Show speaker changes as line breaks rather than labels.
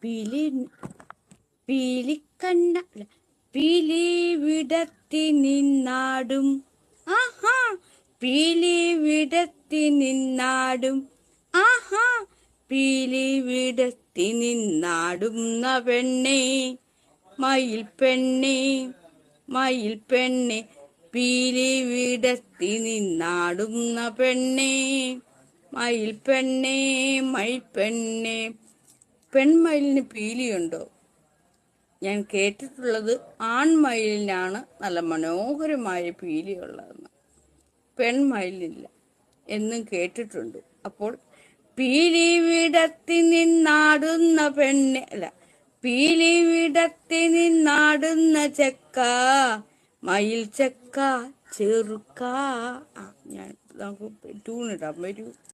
പീലി പീലിക്കണ്ണ പീലി വിടത്തി നിന്നാടും ആഹാ പീലി വിടത്തി നിന്നാടും ആഹാ പീലി വിടത്തി നിന്നാടുന്ന പെണ്ണേ മയിൽ പെണ്ണേ മയിൽ പെണ്ണെ പീലി വിടത്തി നിന്നാടുന്ന പെണ്ണേ മയിൽ പെണ്ണേ മയിൽ പെണ്ണെ. പെൺമയിലിന് പീലിയുണ്ടോ? ഞാൻ കേട്ടിട്ടുള്ളത് ആൺമയിലിനാണ് നല്ല മനോഹരമായ പീലിയുള്ളതെന്ന്, പെൺമയിലിനില്ല എന്നും കേട്ടിട്ടുണ്ട്. അപ്പോൾ പീലി വിടത്തി നിന്നാടുന്ന പെണ്ണെ പീലി വിടത്തി നിന്നാടുന്ന ചെക്ക മയിൽ ചെക്ക ചെറുക്ക. ഞാൻ നമുക്ക് ട്യൂണിടാൻ വരൂ.